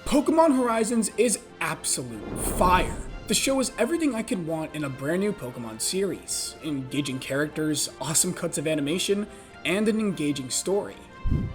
Pokemon Horizons is absolute fire. The show is everything I could want in a brand new Pokemon series. Engaging characters, awesome cuts of animation, and an engaging story.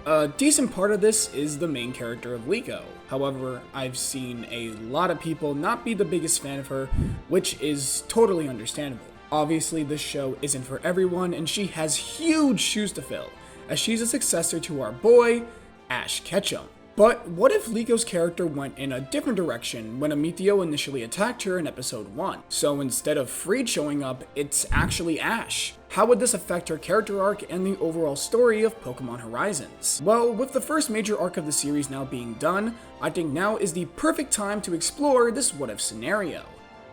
A decent part of this is the main character of Liko. However, I've seen a lot of people not be the biggest fan of her, which is totally understandable. Obviously, this show isn't for everyone, and she has huge shoes to fill, as she's a successor to our boy, Ash Ketchum. But what if Liko's character went in a different direction when Amicio initially attacked her in episode 1? So instead of Freed showing up, it's actually Ash. How would this affect her character arc and the overall story of Pokemon Horizons? Well, with the first major arc of the series now being done, I think now is the perfect time to explore this what-if scenario.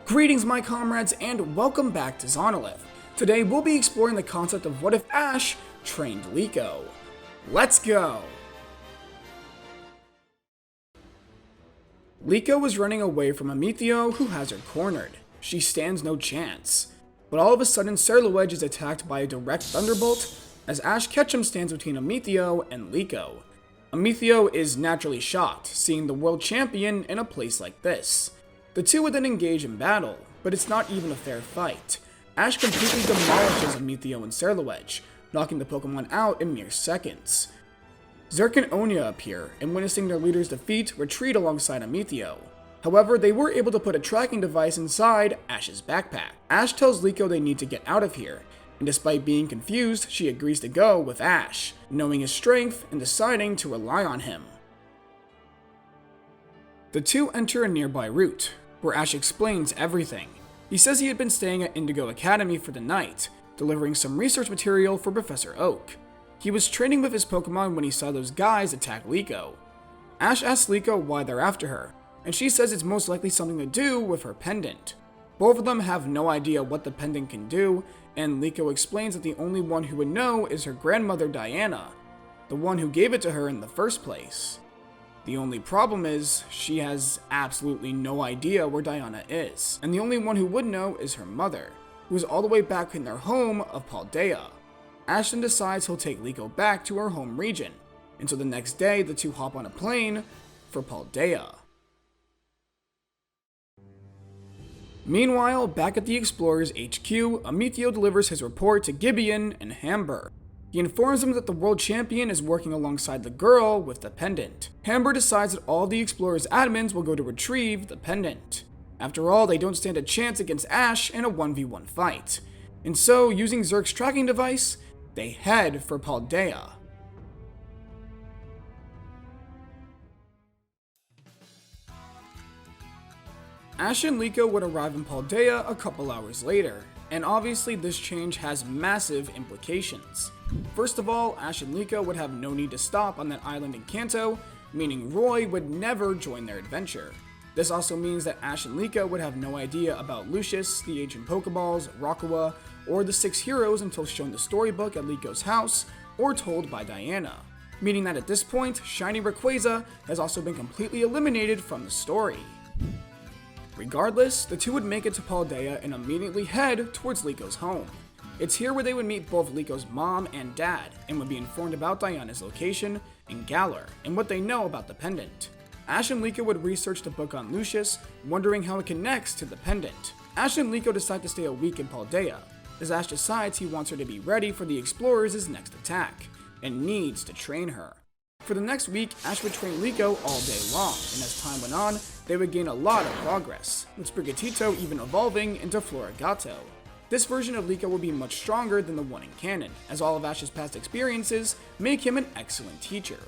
Greetings my comrades and welcome back to Zanolith. Today we'll be exploring the concept of what if Ash trained Liko. Let's go! Liko is running away from Amicio, who has her cornered. She stands no chance. But all of a sudden, Cerulege is attacked by a direct thunderbolt, as Ash Ketchum stands between Amicio and Liko. Amicio is naturally shocked, seeing the world champion in a place like this. The two would then engage in battle, but it's not even a fair fight. Ash completely demolishes Amicio and Cerulege, knocking the Pokemon out in mere seconds. Zerk and Onya appear, and witnessing their leader's defeat, retreat alongside Amicio. However, they were able to put a tracking device inside Ash's backpack. Ash tells Liko they need to get out of here, and despite being confused, she agrees to go with Ash, knowing his strength and deciding to rely on him. The two enter a nearby route, where Ash explains everything. He says he had been staying at Indigo Academy for the night, delivering some research material for Professor Oak. He was training with his Pokemon when he saw those guys attack Liko. Ash asks Liko why they're after her, and she says it's most likely something to do with her pendant. Both of them have no idea what the pendant can do, and Liko explains that the only one who would know is her grandmother Diana, the one who gave it to her in the first place. The only problem is, she has absolutely no idea where Diana is, and the only one who would know is her mother, who is all the way back in their home of Paldea. Ash then decides he'll take Liko back to her home region, and so the next day the two hop on a plane for Paldea. Meanwhile, back at the Explorers HQ, Amicio delivers his report to Gibeon and Hamber. He informs them that the world champion is working alongside the girl with the pendant. Hamber decides that all the Explorers admins will go to retrieve the pendant. After all, they don't stand a chance against Ash in a 1v1 fight. And so, using Zerk's tracking device, they head for Paldea. Ash and Liko would arrive in Paldea a couple hours later, and obviously this change has massive implications. First of all, Ash and Liko would have no need to stop on that island in Kanto, meaning Roy would never join their adventure. This also means that Ash and Liko would have no idea about Lucius, the ancient Pokeballs, Rockawa, or the 6 heroes until shown the storybook at Liko's house, or told by Diana. Meaning that at this point, Shiny Rayquaza has also been completely eliminated from the story. Regardless, the two would make it to Paldea and immediately head towards Liko's home. It's here where they would meet both Liko's mom and dad, and would be informed about Diana's location and Galar, and what they know about the pendant. Ash and Liko would research the book on Lucius, wondering how it connects to the pendant. Ash and Liko decide to stay a week in Paldea, as Ash decides he wants her to be ready for the Explorers' next attack, and needs to train her. For the next week, Ash would train Liko all day long, and as time went on, they would gain a lot of progress, with Sprigatito even evolving into Florigato. This version of Liko would be much stronger than the one in canon, as all of Ash's past experiences make him an excellent teacher.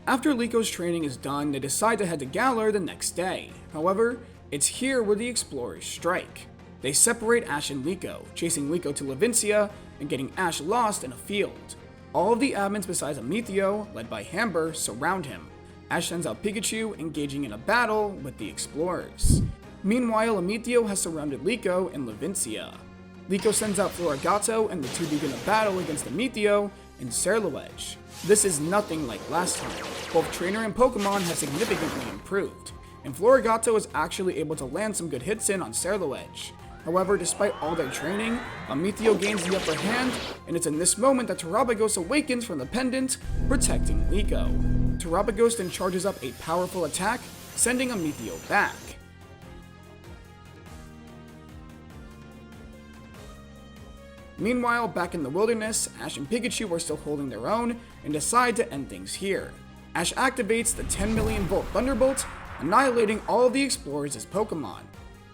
After Liko's training is done, they decide to head to Galar the next day. However, it's here where the Explorers strike. They separate Ash and Liko, chasing Liko to Levincia and getting Ash lost in a field. All of the admins besides Amicio, led by Hamber, surround him. Ash sends out Pikachu, engaging in a battle with the Explorers. Meanwhile, Amicio has surrounded Liko in Levincia. Liko sends out Florigato, and the two begin a battle against Amicio and Cerulege. This is nothing like last time. Both trainer and Pokemon have significantly improved, and Florigato is actually able to land some good hits in on Cerulege. However, despite all their training, Amethio gains the upper hand, and it's in this moment that Terabagos awakens from the pendant, protecting Liko. Terabagos then charges up a powerful attack, sending Amethio back. Meanwhile, back in the wilderness, Ash and Pikachu are still holding their own and decide to end things here. Ash activates the 10 million volt Thunderbolt, annihilating all of the explorers' Pokemon.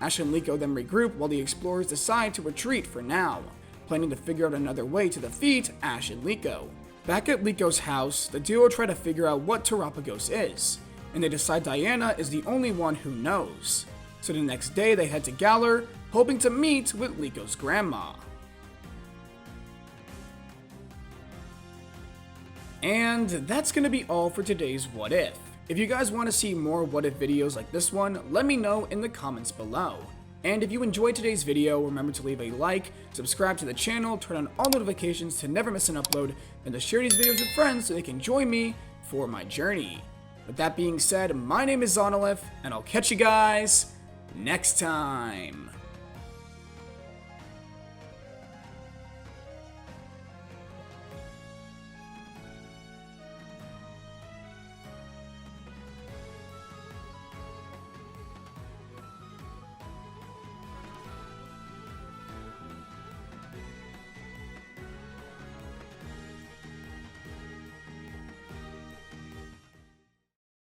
Ash and Liko then regroup while the explorers decide to retreat for now, planning to figure out another way to defeat Ash and Liko. Back at Liko's house, the duo try to figure out what Terabagos is, and they decide Diana is the only one who knows. So the next day they head to Galar, hoping to meet with Liko's grandma. And that's gonna be all for today's What If. If you guys want to see more What If videos like this one, let me know in the comments below. And if you enjoyed today's video, remember to leave a like, subscribe to the channel, turn on all notifications to never miss an upload, and to share these videos with friends so they can join me for my journey. With that being said, my name is Zanolith, and I'll catch you guys next time.